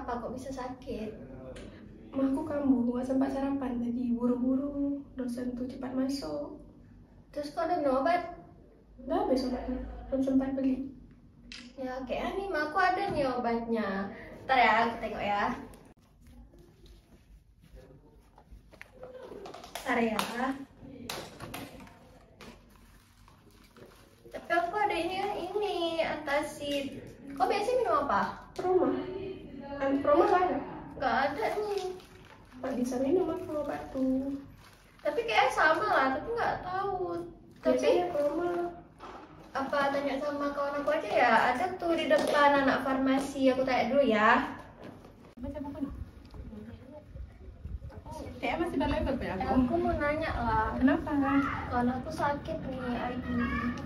kenapa kok bisa sakit? Aku kambuh, nggak sempat sarapan tadi, buru-buru dosen tuh cepat masuk. Terus kok udah minum obat? Udah habis obatnya, belum sempat beli. Ya kayaknya nih aku ada nih obatnya. Ntar ya, aku tengok ya. Ntar ya. Tapi aku ada ini antacid. Kok biasanya minum apa? Proma, Proma nggak ada. Gak ada nih. Nggak bisa minum aku obat tuh. Tapi kayaknya sama lah, tapi nggak tahu. Tapi Biasanya Proma. apa tanya sama kawan aku aja ya? Ada tuh di depan anak farmasi. Aku tanya dulu ya. Kayak masih berlebar ya aku. Aku mau nanya lah. Kenapa? Kawan aku sakit nih, Ayu.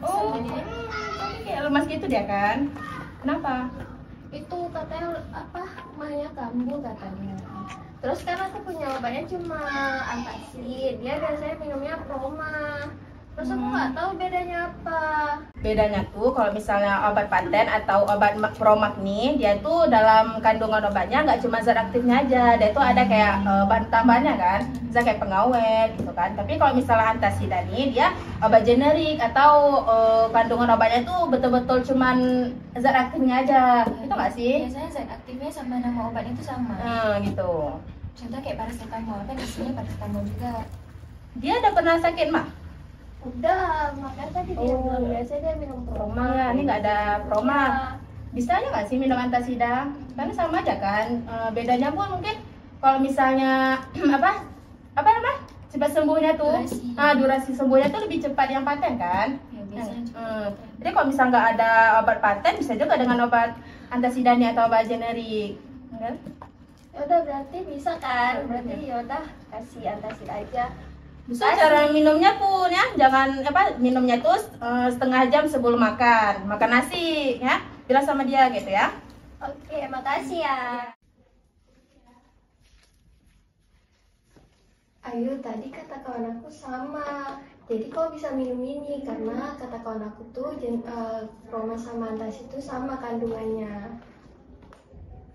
Oh, tapi kayak lemas gitu dia kan? Kenapa? Itu katanya apa? Mahnya kambuh katanya. Terus kan aku punya obatnya cuma antacid. Dia biasanya minumnya Proma. Terus aku nggak tahu bedanya apa. Bedanya tuh kalau misalnya obat paten atau obat Promak nih, dia tuh dalam kandungan obatnya nggak cuma zat aktifnya aja, dia tuh ada kayak bahan tambahannya kan, bisa kayak pengawet gitu kan. Tapi kalau misalnya antasida nih, dia obat generik atau kandungan obatnya tuh betul-betul cuman zat aktifnya aja, gitu nggak sih? Biasanya zat aktifnya sama nama obatnya itu sama. Gitu. Contoh kayak paracetamol kan isinya paracetamol juga. Dia udah pernah sakit mah? Udah, makanya tadi dia bilang biasanya dia minum Proma. Ya, ini nggak ada Proma. Ya. Bisa aja nggak sih minum antasida? Karena sama aja kan. Bedanya pun mungkin kalau misalnya apa nama? Cepat sembuhnya tuh. Durasi sembuhnya tuh lebih cepat yang paten kan? Ya, biasanya Jadi kalau misalnya nggak ada obat paten, bisa juga dengan obat antasida nih atau obat generik. Kan? Yaudah berarti bisa kan? Berarti yaudah kasih antacid aja. Bisa cara minumnya pun ya, jangan minumnya tuh setengah jam sebelum makan nasi ya, bilang sama dia gitu ya. Oke, makasih ya. Ayo, tadi kata kawan aku sama. Jadi kau bisa minum ini karena kata kawan aku tuh Proma sama antacid itu sama kandungannya.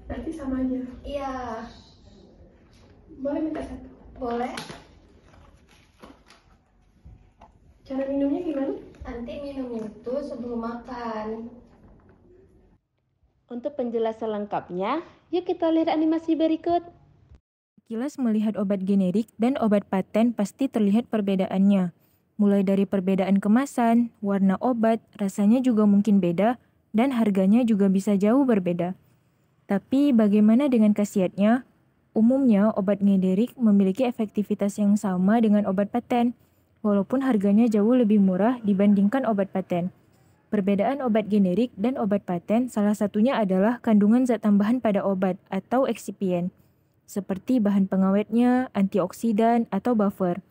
Berarti sama aja. Iya, Boleh minta satu. boleh. Cara minumnya gimana? Nanti minum itu sebelum makan. Untuk penjelasan lengkapnya, yuk kita lihat animasi berikut. Sekilas melihat obat generik dan obat paten pasti terlihat perbedaannya. Mulai dari perbedaan kemasan, warna obat, rasanya juga mungkin beda, dan harganya juga bisa jauh berbeda. Tapi bagaimana dengan khasiatnya? Umumnya obat generik memiliki efektivitas yang sama dengan obat paten, walaupun harganya jauh lebih murah dibandingkan obat paten. Perbedaan obat generik dan obat paten salah satunya adalah kandungan zat tambahan pada obat atau eksipien, seperti bahan pengawetnya, antioksidan, atau buffer.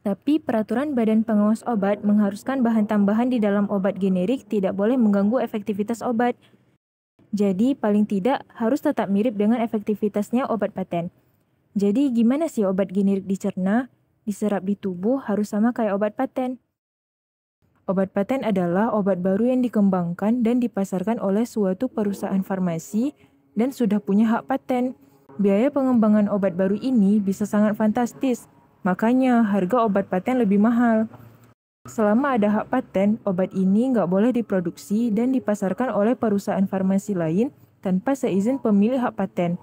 Tapi peraturan Badan Pengawas Obat mengharuskan bahan tambahan di dalam obat generik tidak boleh mengganggu efektivitas obat. Jadi paling tidak harus tetap mirip dengan efektivitasnya obat paten. Jadi gimana sih obat generik dicerna? Diserap di tubuh harus sama kayak obat paten. Obat paten adalah obat baru yang dikembangkan dan dipasarkan oleh suatu perusahaan farmasi dan sudah punya hak paten. Biaya pengembangan obat baru ini bisa sangat fantastis, makanya harga obat paten lebih mahal. Selama ada hak paten, obat ini nggak boleh diproduksi dan dipasarkan oleh perusahaan farmasi lain tanpa seizin pemilik hak paten.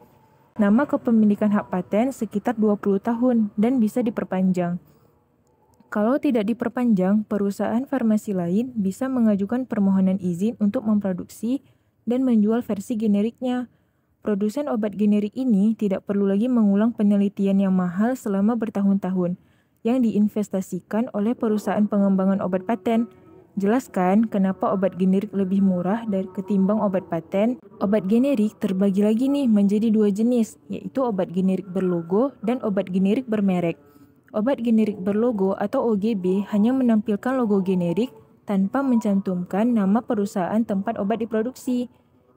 Nama kepemilikan hak paten sekitar 20 tahun dan bisa diperpanjang. Kalau tidak diperpanjang, perusahaan farmasi lain bisa mengajukan permohonan izin untuk memproduksi dan menjual versi generiknya. Produsen obat generik ini tidak perlu lagi mengulang penelitian yang mahal selama bertahun-tahun yang diinvestasikan oleh perusahaan pengembangan obat paten. Jelas kan kenapa obat generik lebih murah dari ketimbang obat paten? Obat generik terbagi lagi nih menjadi dua jenis, yaitu obat generik berlogo dan obat generik bermerek. Obat generik berlogo atau OGB hanya menampilkan logo generik tanpa mencantumkan nama perusahaan tempat obat diproduksi.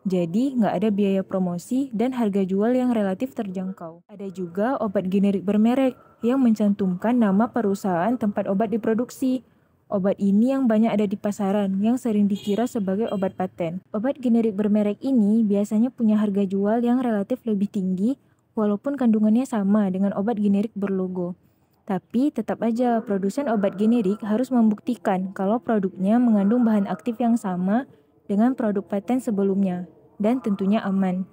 Jadi nggak ada biaya promosi dan harga jual yang relatif terjangkau. Ada juga obat generik bermerek yang mencantumkan nama perusahaan tempat obat diproduksi. Obat ini yang banyak ada di pasaran, yang sering dikira sebagai obat paten. Obat generik bermerek ini biasanya punya harga jual yang relatif lebih tinggi, walaupun kandungannya sama dengan obat generik berlogo. Tapi tetap aja produsen obat generik harus membuktikan kalau produknya mengandung bahan aktif yang sama dengan produk paten sebelumnya, dan tentunya aman.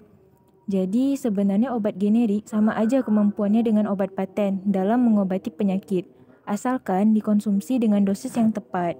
Jadi sebenarnya obat generik sama aja kemampuannya dengan obat paten dalam mengobati penyakit, asalkan dikonsumsi dengan dosis yang tepat.